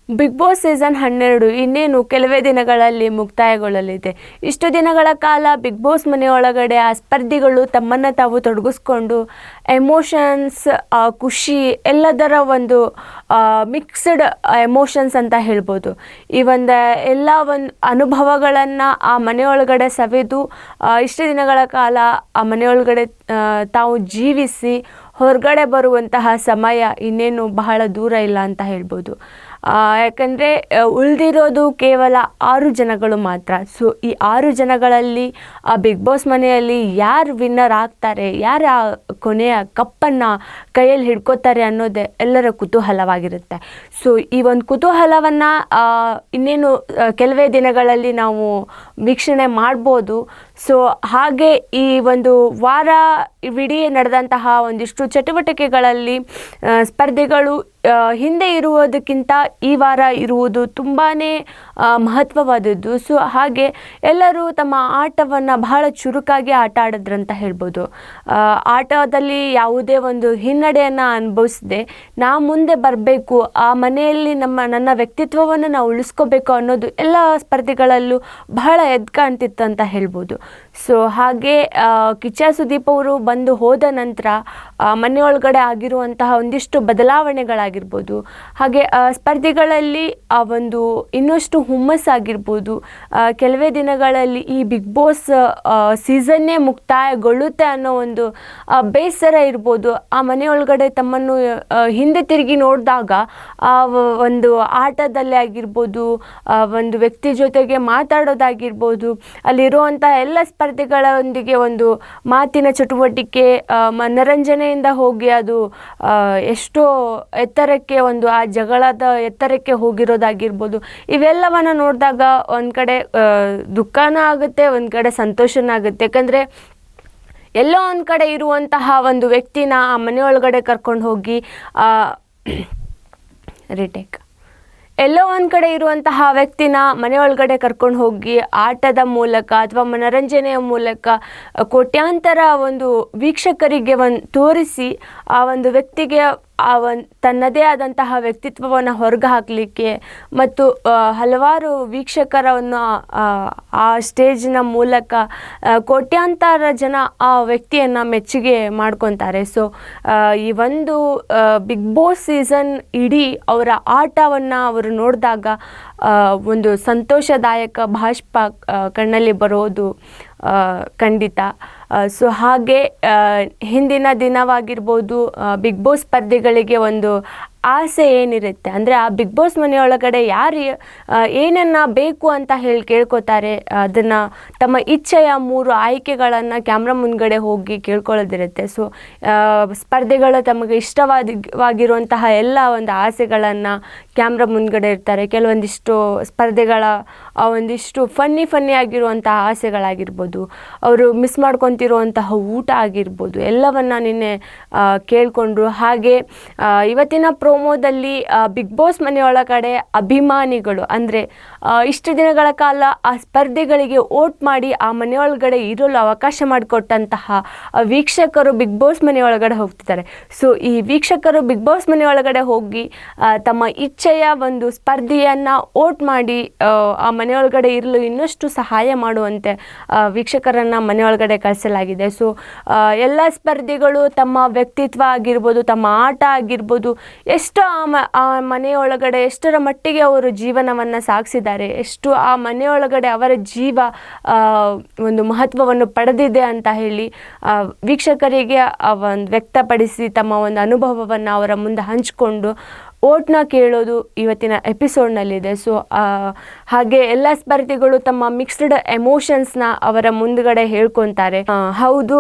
Big boss season 12 ಇನ್ನೇನು ಕೆಲವೇ ದಿನಗಳಲ್ಲಿ ಮುಕ್ತಾಯಗೊಳ್ಳಲಿದೆ. ಇಷ್ಟು ದಿನಗಳ ಕಾಲ ಬಿಗ್ ಬಾಸ್ ಮನೆಯೊಳಗಡೆ ಆ ಸ್ಪರ್ಧಿಗಳು ತಮ್ಮನ್ನು ತಾವು ತೊಡಗಿಸ್ಕೊಂಡು ಎಮೋಷನ್ಸ್, ಖುಷಿ ಎಲ್ಲದರ ಒಂದು ಮಿಕ್ಸ್ಡ್ ಎಮೋಷನ್ಸ್ ಅಂತ ಹೇಳ್ಬೋದು. ಈ ಒಂದು ಎಲ್ಲ ಒಂದು ಅನುಭವಗಳನ್ನು ಆ ಮನೆಯೊಳಗಡೆ ಸವೆದು ಇಷ್ಟು ದಿನಗಳ ಕಾಲ ಆ ಮನೆಯೊಳಗಡೆ ತಾವು ಜೀವಿಸಿ ಹೊರಗಡೆ ಬರುವಂತಹ ಸಮಯ ಇನ್ನೇನು ಬಹಳ ದೂರ ಇಲ್ಲ ಅಂತ ಹೇಳ್ಬೋದು. ಯಾಕಂದರೆ ಉಳಿದಿರೋದು ಕೇವಲ 6 ಜನಗಳು ಮಾತ್ರ. ಸೊ ಈ 6 ಜನಗಳಲ್ಲಿ ಆ ಬಿಗ್ ಬಾಸ್ ಮನೆಯಲ್ಲಿ ಯಾರು ವಿನ್ನರ್ ಆಗ್ತಾರೆ, ಯಾರು ಆ ಕೊನೆಯ ಕಪ್ಪನ್ನು ಕೈಯಲ್ಲಿ ಹಿಡ್ಕೋತಾರೆ ಅನ್ನೋದೇ ಎಲ್ಲರ ಕುತೂಹಲವಾಗಿರುತ್ತೆ. ಸೊ ಈ ಒಂದು ಕುತೂಹಲವನ್ನು ಇನ್ನೇನು ಕೆಲವೇ ದಿನಗಳಲ್ಲಿ ನಾವು ವೀಕ್ಷಣೆ ಮಾಡ್ಬೋದು. ಸೊ ಹಾಗೆ ಈ ಒಂದು ವಾರ ಇಡೀ ನಡೆದಂತಹ ಒಂದಿಷ್ಟು ಚಟುವಟಿಕೆಗಳಲ್ಲಿ ಸ್ಪರ್ಧಿಗಳು ಹಿಂದೆ ಇರುವುದಕ್ಕಿಂತ ಈ ವಾರ ಇರುವುದು ತುಂಬಾ ಮಹತ್ವವಾದದ್ದು. ಸೊ ಹಾಗೆ ಎಲ್ಲರೂ ತಮ್ಮ ಆಟವನ್ನು ಬಹಳ ಚುರುಕಾಗಿ ಆಟ ಆಡಿದ್ರಂತ ಹೇಳ್ಬೋದು. ಆಟದಲ್ಲಿ ಯಾವುದೇ ಒಂದು ಹಿನ್ನಡೆಯನ್ನು ಅನುಭವಿಸದೆ ನಾವು ಮುಂದೆ ಬರಬೇಕು, ಆ ಮನೆಯಲ್ಲಿ ನನ್ನ ವ್ಯಕ್ತಿತ್ವವನ್ನು ನಾವು ಉಳಿಸ್ಕೋಬೇಕು ಅನ್ನೋದು ಎಲ್ಲ ಸ್ಪರ್ಧಿಗಳಲ್ಲೂ ಬಹಳ ಎದ್ದು ಕಾಣ್ತಿತ್ತು ಅಂತ ಹೇಳ್ಬೋದು. ಸೊ ಹಾಗೆ ಕಿಚ್ಚ ಸುದೀಪ್ ಅವರು ಬಂದು ಹೋದ ನಂತರ ಮನೆಯೊಳಗಡೆ ಆಗಿರುವಂತಹ ಒಂದಿಷ್ಟು ಬದಲಾವಣೆಗಳಾಗಿರ್ಬೋದು, ಹಾಗೆ ಸ್ಪರ್ಧಿಗಳಲ್ಲಿ ಆ ಒಂದು ಇನ್ನಷ್ಟು ಹುಮ್ಮಸ್ಸಾಗಿರ್ಬೋದು. ಕೆಲವೇ ದಿನಗಳಲ್ಲಿ ಈ ಬಿಗ್ ಬಾಸ್ ಸೀಸನ್ನೇ ಮುಕ್ತಾಯಗೊಳ್ಳುತ್ತೆ ಅನ್ನೋ ಒಂದು ಬೇಸರ ಇರ್ಬೋದು. ಆ ಮನೆಯೊಳಗಡೆ ತಮ್ಮನ್ನು ಹಿಂದೆ ತಿರುಗಿ ನೋಡಿದಾಗ ಆ ಒಂದು ಆಟದಲ್ಲೇ ಆಗಿರ್ಬೋದು, ಒಂದು ವ್ಯಕ್ತಿ ಜೊತೆಗೆ ಮಾತಾಡೋದಾಗಿರ್ಬೋದು, ಅಲ್ಲಿರುವಂಥ ಎಲ್ಲ ಸ್ಪರ್ಧಿಗಳೊಂದಿಗೆ ಒಂದು ಮಾತಿನ ಚಟುವಟಿಕೆ, ಮನರಂಜನೆಯಿಂದ ಹೋಗಿ ಅದು ಎಷ್ಟೋ ಎತ್ತರಕ್ಕೆ ಒಂದು ಆ ಜಗಳದ ಎತ್ತರಕ್ಕೆ ಹೋಗಿರೋದಾಗಿರ್ಬೋದು. ಇವೆಲ್ಲವನ್ನು ನೋಡಿದಾಗ ಒಂದು ಕಡೆ ದುಃಖನೂ ಆಗುತ್ತೆ, ಒಂದು ಕಡೆ ಸಂತೋಷನೂ ಆಗುತ್ತೆ. ಯಾಕಂದರೆ ಎಲ್ಲೋ ಒಂದು ಕಡೆ ಇರುವಂತಹ ಒಂದು ವ್ಯಕ್ತಿನ ಆ ಮನೆಯೊಳಗಡೆ ಕರ್ಕೊಂಡು ಹೋಗಿ ಎಲ್ಲೋ ಒಂದು ಕಡೆ ಇರುವಂತಹ ವ್ಯಕ್ತಿನ ಮನೆಯೊಳಗಡೆ ಕರ್ಕೊಂಡು ಹೋಗಿ ಆಟದ ಮೂಲಕ ಅಥವಾ ಮನರಂಜನೆಯ ಮೂಲಕ ಕೋಟ್ಯಾಂತರ ಒಂದು ವೀಕ್ಷಕರಿಗೆ ತೋರಿಸಿ ಆ ಒಂದು ವ್ಯಕ್ತಿಗೆ ತನ್ನದೇ ಆದಂತಹ ವ್ಯಕ್ತಿತ್ವವನ್ನು ಹೊರಗೆ ಹಾಕಲಿಕ್ಕೆ ಮತ್ತು ಹಲವಾರು ವೀಕ್ಷಕರನ್ನು ಆ ಸ್ಟೇಜಿನ ಮೂಲಕ ಕೋಟ್ಯಾಂತರ ಜನ ಆ ವ್ಯಕ್ತಿಯನ್ನು ಮೆಚ್ಚುಗೆ ಮಾಡ್ಕೊತಾರೆ. ಸೊ ಈ ಒಂದು ಬಿಗ್ ಬಾಸ್ ಸೀಸನ್ ಇಡೀ ಅವರ ಆಟವನ್ನು ಅವರು ನೋಡಿದಾಗ ಒಂದು ಸಂತೋಷದಾಯಕ ಬಾಷ್ಪ ಕಣ್ಣಲ್ಲಿ ಬರೋದು ಖಂಡಿತ. ಸೊ ಹಾಗೆ ಹಿಂದಿನ ದಿನವಾಗಿರ್ಬೋದು, ಬಿಗ್ ಬಾಸ್ ಸ್ಪರ್ಧಿಗಳಿಗೆ ಒಂದು ಆಸೆ ಏನಿರುತ್ತೆ ಅಂದರೆ ಆ ಬಿಗ್ ಬಾಸ್ ಮನೆಯೊಳಗಡೆ ಯಾರು ಏನನ್ನು ಬೇಕು ಅಂತ ಹೇಳಿ ಕೇಳ್ಕೊತಾರೆ, ಅದನ್ನು ತಮ್ಮ ಇಚ್ಛೆಯ 3 ಆಯ್ಕೆಗಳನ್ನು ಕ್ಯಾಮ್ರಾ ಮುಂದ್ಗಡೆ ಹೋಗಿ ಕೇಳ್ಕೊಳ್ಳೋದಿರುತ್ತೆ. ಸೊ ಸ್ಪರ್ಧಿಗಳು ತಮಗೆ ಇಷ್ಟವಾಗಿರುವಂತಹ ಎಲ್ಲ ಒಂದು ಆಸೆಗಳನ್ನು ಕ್ಯಾಮ್ರಾ ಮುಂದ್ಗಡೆ ಇರ್ತಾರೆ. ಕೆಲವೊಂದಿಷ್ಟು ಸ್ಪರ್ಧಿಗಳ ಒಂದಿಷ್ಟು ಫನ್ನಿ ಆಗಿರುವಂತಹ ಆಸೆಗಳಾಗಿರ್ಬೋದು, ಅವರು ಮಿಸ್ ಮಾಡ್ಕೊತಿರುವಂತಹ ಊಟ ಆಗಿರ್ಬೋದು, ಎಲ್ಲವನ್ನು ನಿನ್ನೆ ಕೇಳಿಕೊಂಡ್ರು. ಹಾಗೆ ಇವತ್ತಿನ ಪ್ರೋಮೋದಲ್ಲಿ ಬಿಗ್ ಬಾಸ್ ಮನೆಯೊಳಗಡೆ ಅಭಿಮಾನಿಗಳು ಅಂದರೆ ಇಷ್ಟು ದಿನಗಳ ಕಾಲ ಆ ಸ್ಪರ್ಧಿಗಳಿಗೆ ವೋಟ್ ಮಾಡಿ ಆ ಮನೆಯೊಳಗಡೆ ಇರಲು ಅವಕಾಶ ಮಾಡಿಕೊಟ್ಟಂತಹ ವೀಕ್ಷಕರು ಬಿಗ್ ಬಾಸ್ ಮನೆಯೊಳಗಡೆ ಹೋಗ್ತಿದ್ದಾರೆ. ಸೊ ಈ ವೀಕ್ಷಕರು ಬಿಗ್ ಬಾಸ್ ಮನೆಯೊಳಗಡೆ ಹೋಗಿ ತಮ್ಮ ಇಚ್ಛೆಯ ಒಂದು ಸ್ಪರ್ಧಿಯನ್ನು ವೋಟ್ ಮಾಡಿ ಆ ಮನೆಯೊಳಗಡೆ ಇರಲು ಇನ್ನಷ್ಟು ಸಹಾಯ ಮಾಡುವಂತೆ ವೀಕ್ಷಕರನ್ನು ಮನೆಯೊಳಗಡೆ ಕಳಿಸಲಾಗಿದೆ. ಸೊ ಎಲ್ಲ ಸ್ಪರ್ಧಿಗಳು ತಮ್ಮ ವ್ಯಕ್ತಿತ್ವ ಆಗಿರ್ಬೋದು, ತಮ್ಮ ಆಟ ಆಗಿರ್ಬೋದು, ಎಷ್ಟು ಆ ಮನೆಯೊಳಗಡೆ ಎಷ್ಟರ ಮಟ್ಟಿಗೆ ಅವರು ಜೀವನವನ್ನು ಸಾಗಿಸಿದ್ದಾರೆ, ಎಷ್ಟು ಆ ಮನೆಯೊಳಗಡೆ ಅವರ ಜೀವ ಒಂದು ಮಹತ್ವವನ್ನು ಪಡೆದಿದೆ ಅಂತ ಹೇಳಿ ವೀಕ್ಷಕರಿಗೆ ಒಂದು ವ್ಯಕ್ತಪಡಿಸಿ ತಮ್ಮ ಒಂದು ಅನುಭವವನ್ನು ಅವರ ಮುಂದೆ ಹಂಚಿಕೊಂಡು ಓಟ್ನ ಕೇಳೋದು ಇವತ್ತಿನ ಎಪಿಸೋಡ್ನಲ್ಲಿದೆ. ಸೊ ಹಾಗೆ ಎಲ್ಲ ಸ್ಪರ್ಧಿಗಳು ತಮ್ಮ ಮಿಕ್ಸ್ಡ್ ಎಮೋಷನ್ಸ್ನ ಅವರ ಮುಂದ್ಗಡೆ ಹೇಳ್ಕೊತಾರೆ. ಹೌದು,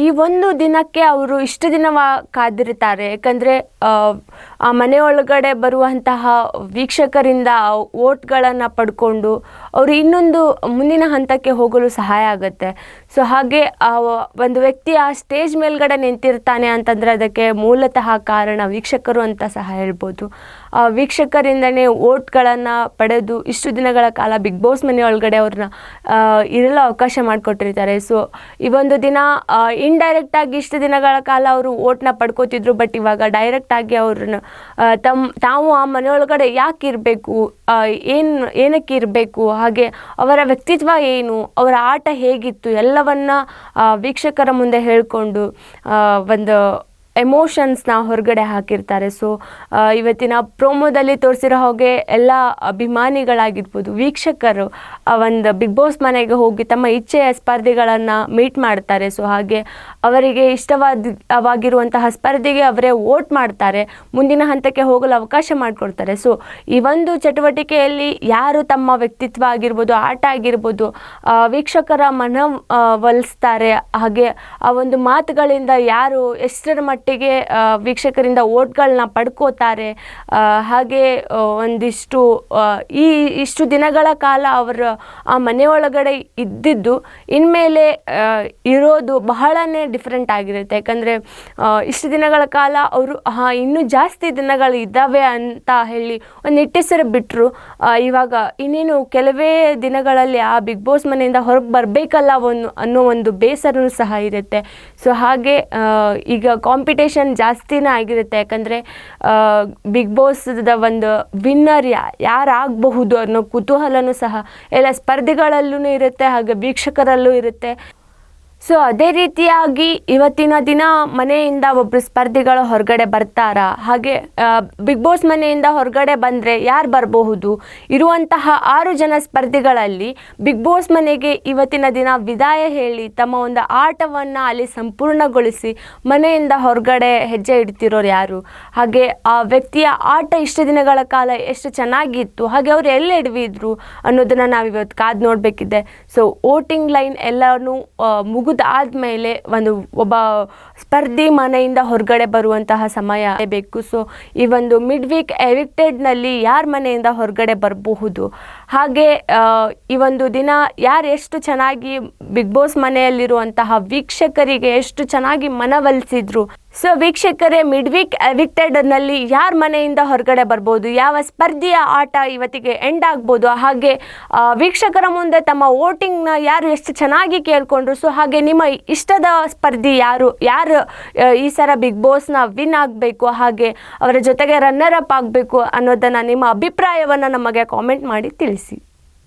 ಈ ಒಂದು ದಿನಕ್ಕೆ ಅವರು ಇಷ್ಟು ದಿನ ಕಾದಿರ್ತಾರೆ. ಯಾಕಂದರೆ ಆ ಮನೆಯೊಳಗಡೆ ಬರುವಂತಹ ವೀಕ್ಷಕರಿಂದ ಓಟ್ಗಳನ್ನು ಪಡ್ಕೊಂಡು ಅವರು ಇನ್ನೊಂದು ಮುಂದಿನ ಹಂತಕ್ಕೆ ಹೋಗಲು ಸಹಾಯ ಆಗುತ್ತೆ. ಸೊ ಹಾಗೆ ಒಂದು ವ್ಯಕ್ತಿ ಆ ಸ್ಟೇಜ್ ಮೇಲ್ಗಡೆ ನಿಂತಿರ್ತಾನೆ ಅಂತಂದರೆ ಅದಕ್ಕೆ ಮೂಲತಃ ಕಾರಣ ವೀಕ್ಷಕರು ಅಂತ ಸಹ ಹೇಳ್ಬೋದು. ಹೇಳ್ಬೋದು. ವೀಕ್ಷಕರಿಂದನೇ ಓಟ್ಗಳನ್ನು ಪಡೆದು ಇಷ್ಟು ದಿನಗಳ ಕಾಲ ಬಿಗ್ ಬಾಸ್ ಮನೆ ಒಳಗಡೆ ಅವ್ರನ್ನ ಇರಲು ಅವಕಾಶ ಮಾಡಿಕೊಟ್ಟಿರ್ತಾರೆ. ಸೊ ಈ ಒಂದು ದಿನ ಇಂಡೈರೆಕ್ಟಾಗಿ ಇಷ್ಟು ದಿನಗಳ ಕಾಲ ಅವರು ಓಟ್ನ ಪಡ್ಕೋತಿದ್ರು, ಬಟ್ ಇವಾಗ ಡೈರೆಕ್ಟಾಗಿ ಅವ್ರನ್ನ ತಾವು ಆ ಮನೆಯೊಳಗಡೆ ಯಾಕೆ ಇರಬೇಕು, ಏನಕ್ಕೆ ಇರಬೇಕು, ಹಾಗೆ ಅವರ ವ್ಯಕ್ತಿತ್ವ ಏನು, ಅವರ ಆಟ ಹೇಗಿತ್ತು ಎಲ್ಲವನ್ನ ವೀಕ್ಷಕರ ಮುಂದೆ ಹೇಳಿಕೊಂಡು ಒಂದು ಎಮೋಷನ್ಸ್ನ ಹೊರಗಡೆ ಹಾಕಿರ್ತಾರೆ. ಸೊ ಇವತ್ತಿನ ಪ್ರೋಮೋದಲ್ಲಿ ತೋರಿಸಿರೋ ಹಾಗೆ ಎಲ್ಲ ಅಭಿಮಾನಿಗಳಾಗಿರ್ಬೋದು, ವೀಕ್ಷಕರು ಒಂದು ಬಿಗ್ ಬಾಸ್ ಮನೆಗೆ ಹೋಗಿ ತಮ್ಮ ಇಚ್ಛೆಯ ಸ್ಪರ್ಧಿಗಳನ್ನು ಮೀಟ್ ಮಾಡ್ತಾರೆ. ಸೊ ಹಾಗೆ ಅವರಿಗೆ ಇಷ್ಟವಾಗಿರುವಂತಹ ಸ್ಪರ್ಧಿಗೆ ಅವರೇ ವೋಟ್ ಮಾಡ್ತಾರೆ, ಮುಂದಿನ ಹಂತಕ್ಕೆ ಹೋಗಲು ಅವಕಾಶ ಮಾಡಿಕೊಡ್ತಾರೆ. ಸೊ ಈ ಒಂದು ಚಟುವಟಿಕೆಯಲ್ಲಿ ಯಾರು ತಮ್ಮ ವ್ಯಕ್ತಿತ್ವ ಆಗಿರ್ಬೋದು, ಆಟ ಆಗಿರ್ಬೋದು, ವೀಕ್ಷಕರ ಮನವೊಲಿಸ್ತಾರೆ, ಹಾಗೆ ಆ ಒಂದು ಮಾತುಗಳಿಂದ ಯಾರು ಎಷ್ಟರ ಮಟ್ಟಿಗೆ ವೀಕ್ಷಕರಿಂದ ಓಟ್ಗಳನ್ನ ಪಡ್ಕೋತಾರೆ, ಹಾಗೆ ಒಂದಿಷ್ಟು ಇಷ್ಟು ದಿನಗಳ ಕಾಲ ಅವರು ಆ ಮನೆಯೊಳಗಡೆ ಇದ್ದಿದ್ದು ಇನ್ಮೇಲೆ ಇರೋದು ಬಹಳನೇ ಡಿಫ್ರೆಂಟ್ ಆಗಿರುತ್ತೆ. ಯಾಕಂದರೆ ಇಷ್ಟು ದಿನಗಳ ಕಾಲ ಅವರು ಇನ್ನೂ ಜಾಸ್ತಿ ದಿನಗಳು ಇದ್ದಾವೆ ಅಂತ ಹೇಳಿ ಒಂದು ನಿಟ್ಟೆಸರು ಬಿಟ್ಟರು. ಇವಾಗ ಇನ್ನೇನು ಕೆಲವೇ ದಿನಗಳಲ್ಲಿ ಆ ಬಿಗ್ ಬಾಸ್ ಮನೆಯಿಂದ ಹೊರಗೆ ಬರಬೇಕಲ್ಲ ಅನ್ನೋ ಒಂದು ಬೇಸರನೂ ಸಹ ಇರುತ್ತೆ. ಸೊ ಹಾಗೆ ಈಗ ಕಾಂಪಿಟೇಷನ್ ಜಾಸ್ತಿನೇ ಆಗಿರುತ್ತೆ. ಯಾಕಂದರೆ ಬಿಗ್ ಬಾಸ್ದ ಒಂದು ವಿನ್ನರ್ ಯಾರಾಗಬಹುದು ಅನ್ನೋ ಕುತೂಹಲನೂ ಸಹ ಎಲ್ಲ ಸ್ಪರ್ಧಿಗಳಲ್ಲೂ ಇರುತ್ತೆ, ಹಾಗೆ ವೀಕ್ಷಕರಲ್ಲೂ ಇರುತ್ತೆ. ಸೊ ಅದೇ ರೀತಿಯಾಗಿ ಇವತ್ತಿನ ದಿನ ಮನೆಯಿಂದ ಒಬ್ಬರು ಸ್ಪರ್ಧಿಗಳು ಹೊರಗಡೆ ಬರ್ತಾರಾ, ಹಾಗೆ ಬಿಗ್ ಬಾಸ್ ಮನೆಯಿಂದ ಹೊರಗಡೆ ಬಂದರೆ ಯಾರು ಬರಬಹುದು, ಇರುವಂತಹ 6 ಜನ ಸ್ಪರ್ಧಿಗಳಲ್ಲಿ ಬಿಗ್ ಬಾಸ್ ಮನೆಗೆ ಇವತ್ತಿನ ದಿನ ವಿದಾಯ ಹೇಳಿ ತಮ್ಮ ಒಂದು ಆಟವನ್ನು ಅಲ್ಲಿ ಸಂಪೂರ್ಣಗೊಳಿಸಿ ಮನೆಯಿಂದ ಹೊರಗಡೆ ಹೆಜ್ಜೆ ಇಡ್ತಿರೋರು ಯಾರು, ಹಾಗೆ ಆ ವ್ಯಕ್ತಿಯ ಆಟ ಇಷ್ಟು ದಿನಗಳ ಕಾಲ ಎಷ್ಟು ಚೆನ್ನಾಗಿತ್ತು, ಹಾಗೆ ಅವ್ರು ಎಲ್ಲಿ ಎಡವಿದ್ರು ಅನ್ನೋದನ್ನು ನಾವು ಇವತ್ತು ಕಾದು ನೋಡಬೇಕಿದೆ. ಸೊ ವೋಟಿಂಗ್ ಲೈನ್ ಎಲ್ಲನೂ ಆದಮೇಲೆ ಒಬ್ಬ ಸ್ಪರ್ಧಿ ಮನೆಯಿಂದ ಹೊರಗಡೆ ಬರುವಂತಹ ಸಮಯ ಬೇಕು. ಸೊ ಈ ಒಂದು ಮಿಡ್ ವೀಕ್ ಎವಿಕ್ಟೆಡ್ನಲ್ಲಿ ಯಾರ ಮನೆಯಿಂದ ಹೊರಗಡೆ ಬರಬಹುದು, ಹಾಗೆ ಈ ಒಂದು ದಿನ ಯಾರು ಎಷ್ಟು ಚೆನ್ನಾಗಿ ಬಿಗ್ ಬಾಸ್ ಮನೆಯಲ್ಲಿರುವಂತಹ ವೀಕ್ಷಕರಿಗೆ ಎಷ್ಟು ಚೆನ್ನಾಗಿ ಮನವೊಲಿಸಿದ್ರು. ಸೊ ವೀಕ್ಷಕರೇ, ಮಿಡ್ ವೀಕ್ ಎವಿಕ್ಟೆಡ್ನಲ್ಲಿ ಯಾರ ಮನೆಯಿಂದ ಹೊರಗಡೆ ಬರ್ಬೋದು, ಯಾವ ಸ್ಪರ್ಧಿಯ ಆಟ ಇವತ್ತಿಗೆ ಎಂಡ್ ಆಗ್ಬೋದು, ಹಾಗೆ ವೀಕ್ಷಕರ ಮುಂದೆ ತಮ್ಮ ವೋಟಿಂಗ್ನ ಯಾರು ಎಷ್ಟು ಚೆನ್ನಾಗಿ ಕೇಳಿಕೊಂಡ್ರು. ಸೊ ಹಾಗೆ ನಿಮ್ಮ ಇಷ್ಟದ ಸ್ಪರ್ಧಿ ಯಾರು ಈ ಸಲ ಬಿಗ್ ಬಾಸ್ನ ವಿನ್ ಆಗಬೇಕು, ಹಾಗೆ ಅವರ ಜೊತೆಗೆ ರನ್ನರ್ ಅಪ್ ಆಗಬೇಕು ಅನ್ನೋದನ್ನು ನಿಮ್ಮ ಅಭಿಪ್ರಾಯವನ್ನು ನಮಗೆ ಕಾಮೆಂಟ್ ಮಾಡಿ ತಿಳಿಸಿ.